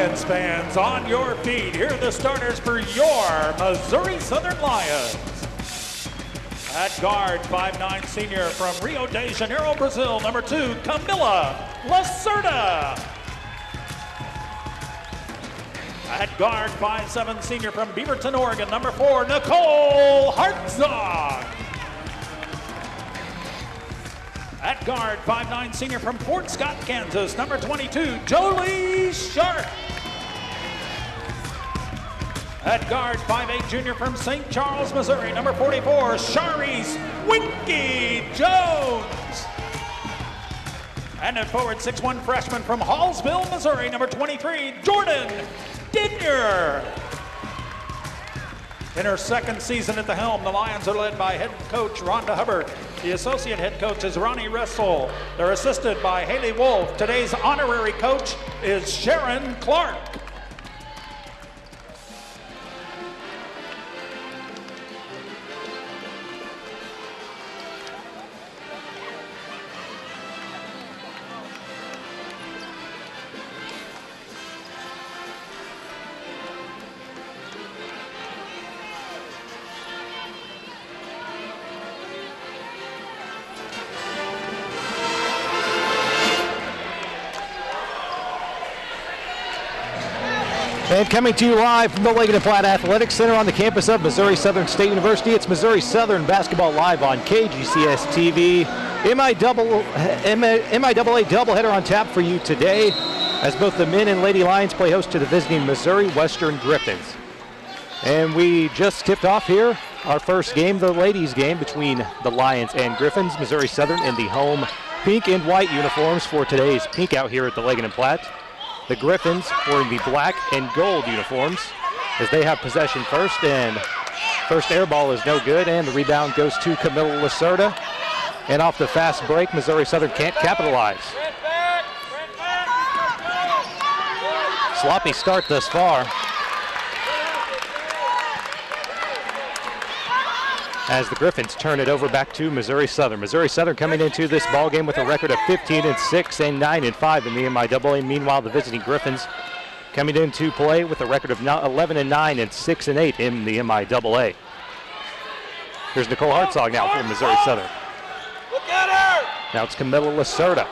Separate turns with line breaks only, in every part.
Lions fans, on your feet. Here are the starters for your Missouri Southern Lions. At guard, 5'9" senior from Rio de Janeiro, Brazil, number 2, Camila Lacerda. At guard, 5'7" senior from Beaverton, Oregon, number 4, Nicole Hartzog. At guard, 5'9" senior from Fort Scott, Kansas, number 22, Jolie Sharp. At guard, 5'8" junior from St. Charles, Missouri, number 44, Sharice Winky Jones. And at forward, 6'1" freshman from Hallsville, Missouri, number 23, Jordan Dinner. In her second season at the helm, the Lions are led by head coach Rhonda Hubbard. The associate head coach is Ronnie Ressel. They're assisted by Haley Wolf. Today's honorary coach is Sharon Clark.
And coming to you live from the Leggett & Platt Athletics Center on the campus of Missouri Southern State University, it's Missouri Southern Basketball Live on KGCS TV. MIAA doubleheader on tap for you today as both the men and Lady Lions play host to the visiting Missouri Western Griffins. And we just tipped off here our first game, the ladies' game between the Lions and Griffins. Missouri Southern in the home pink and white uniforms for today's pink out here at the Leggett & Platt. The Griffins wearing the black and gold uniforms as they have possession first, and first air ball is no good, and the rebound goes to Camila Lacerda. And off the fast break, Missouri Southern can't capitalize. Sloppy start thus far, as the Griffins turn it over back to Missouri Southern. Missouri Southern coming into this ball game with a record of 15-6 and 9-5 in the MIAA. Meanwhile, the visiting Griffins coming into play with a record of 11-9 and 6-8 in the MIAA. Here's Nicole Hartzog now for Missouri Southern.
Look at her!
Now it's Camila Lacerda.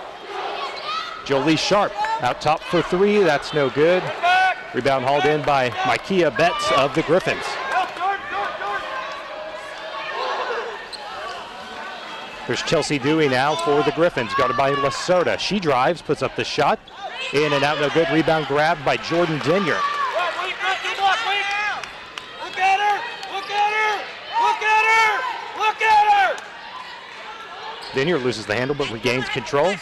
Jolie Sharp out top for three. That's no good. Rebound hauled in by Micaiah Betts of the Griffins. There's Chelsea Dewey now for the Griffins, guarded by Lacerda. She drives, puts up the shot. In and out, no good. Rebound grabbed by Jordan Denyer.
Look at her! Look at her! Look at her! Look at her!
Denyer loses the handle but regains control.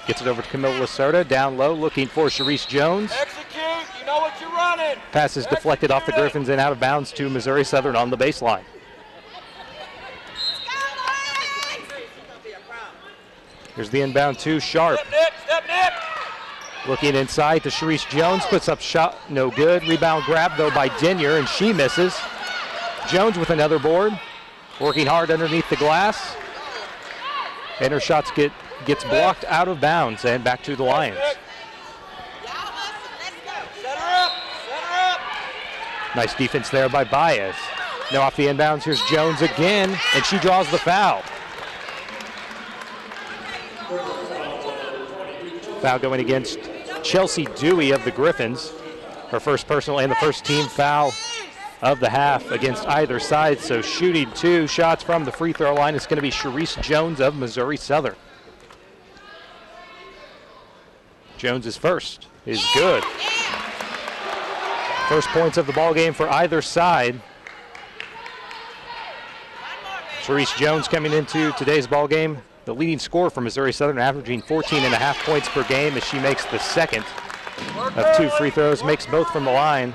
Gets it over to Camila Lacerda. Down low, looking for Sharice Jones.
Execute! You know what you're running!
Pass is deflected off the Griffins and out of bounds to Missouri Southern on the baseline. Here's the inbound to Sharp.
Step nip.
Looking inside to Sharice Jones, puts up shot, no good. Rebound grab though by Denyer, and she misses. Jones with another board, working hard underneath the glass. And her shots gets blocked out of bounds and back to the Lions.
Set her up.
Nice defense there by Baez. Now off the inbounds, here's Jones again, and she draws the foul. Foul going against Chelsea Dewey of the Griffins. Her first personal and the first team foul of the half against either side. So shooting 2 shots from the free throw line, it's going to be Sharice Jones of Missouri Southern. Jones's first is good. First points of the ball game for either side. Sharice Jones coming into today's ball game, the leading scorer for Missouri Southern, averaging 14.5 points per game as she makes the second of 2 free throws, makes both from the line.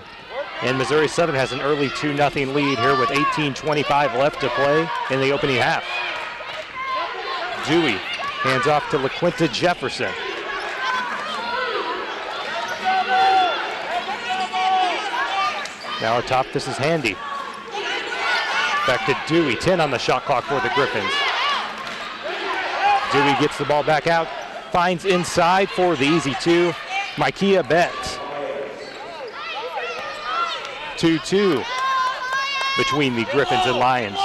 And Missouri Southern has an early 2-0 lead here with 18:25 left to play in the opening half. Dewey hands off to LaQuinta Jefferson. Now atop, this is Handy. Back to Dewey, 10 on the shot clock for the Griffins. Dewey gets the ball back out, finds inside for the easy 2, Micaiah Betts. 2-2 between the Griffins and Lions.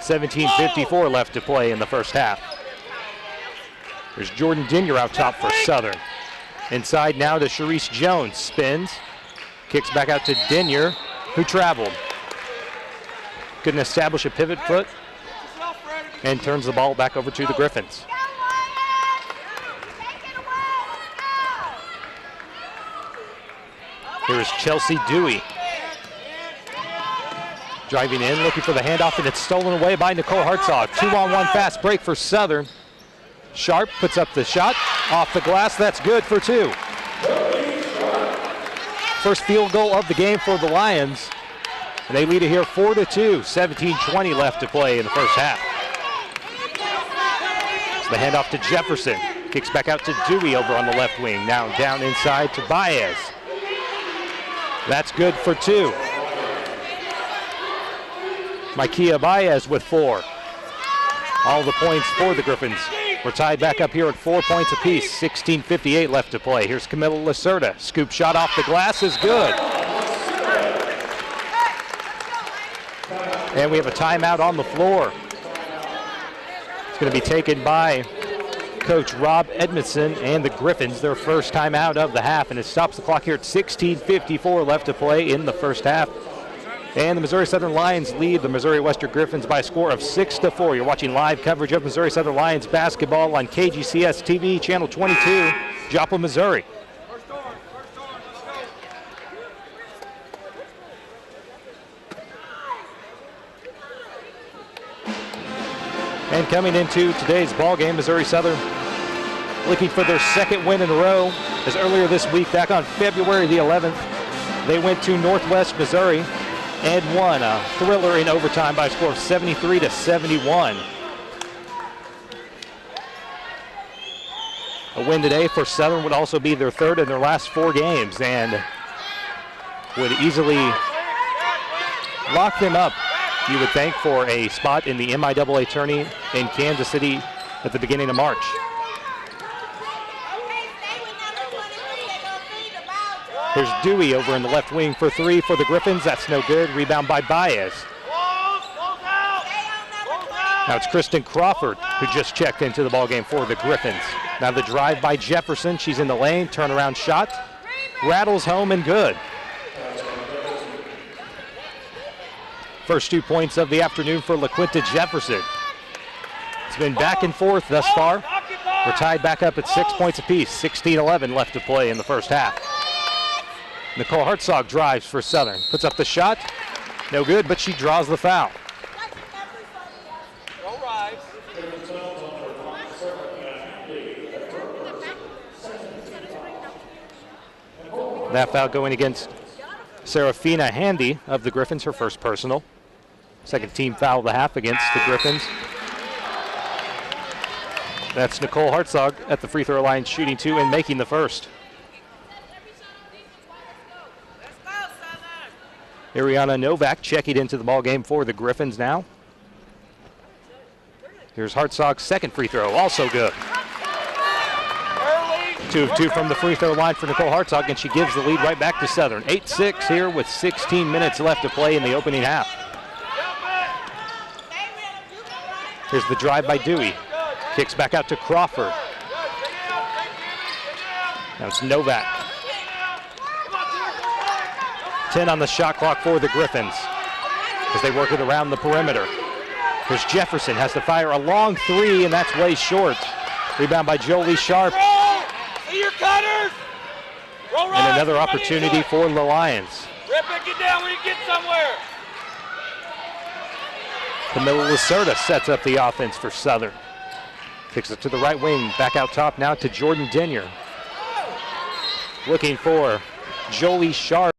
17:54 left to play in the first half. There's Jordan Dinier out top for Southern. Inside now to Sharice Jones. Spins. Kicks back out to Dinier, who traveled. Couldn't establish a pivot foot and turns the ball back over to the Griffins. Here's Chelsea Dewey. Driving in, looking for the handoff, and it's stolen away by Nicole Hartzog. 2-on-1 fast break for Southern. Sharp puts up the shot off the glass. That's good for 2. First field goal of the game for the Lions. And they lead it here 4-2. 17:20 left to play in the first half. So the handoff to Jefferson. Kicks back out to Dewey over on the left wing. Now down inside to Baez. That's good for 2. Micaiah Baez with 4. All the points for the Griffins. We're tied back up here at 4 points apiece. 16:58 left to play. Here's Camilla Lacerda. Scoop shot off the glass is good. And we have a timeout on the floor. It's going to be taken by Coach Rob Edmondson and the Griffins, their first timeout of the half, and it stops the clock here at 16:54 left to play in the first half. And the Missouri Southern Lions lead the Missouri Western Griffins by a score of 6-4. You're watching live coverage of Missouri Southern Lions basketball on KGCS TV, Channel 22, Joplin, Missouri. And coming into today's ball game, Missouri Southern looking for their second win in a row. As earlier this week, back on February the 11th, they went to Northwest Missouri and won a thriller in overtime by a score of 73-71. A win today for Southern would also be their third in their last 4 games and would easily lock them up, you would think, for a spot in the MIAA tourney in Kansas City at the beginning of March. Here's Dewey over in the left wing for 3 for the Griffins. That's no good. Rebound by Baez. Now it's Kristen Crawford who just checked into the ballgame for the Griffins. Now the drive by Jefferson. She's in the lane. Turnaround shot. Rattles home and good. First 2 points of the afternoon for LaQuinta Jefferson. It's been back and forth thus far. We're tied back up at 6 points apiece. 16-11 left to play in the first half. Nicole Hartzog drives for Southern. Puts up the shot. No good, but she draws the foul. That foul going against Serafina Handy of the Griffins, her first personal. Second team foul of the half against the Griffins. That's Nicole Hartzog at the free throw line shooting 2 and making the first. Ariana Novak checking into the ball game for the Griffins now. Here's Hartzog's second free throw, also good. 2 of 2 from the free throw line for Nicole Hartzog, and she gives the lead right back to Southern. 8-6 here with 16 minutes left to play in the opening half. Here's the drive by Dewey. Kicks back out to Crawford. Now it's Novak. 10 on the shot clock for the Griffins as they work it around the perimeter. Here's Jefferson, has to fire a long 3, and that's way short. Rebound by Jolie Sharp. And another opportunity for the Lions.
Rip it, get down when you get somewhere.
Camilla Lacerda sets up the offense for Southern. Kicks it to the right wing, back out top now to Jordan Dinier. Looking for Jolie Sharp.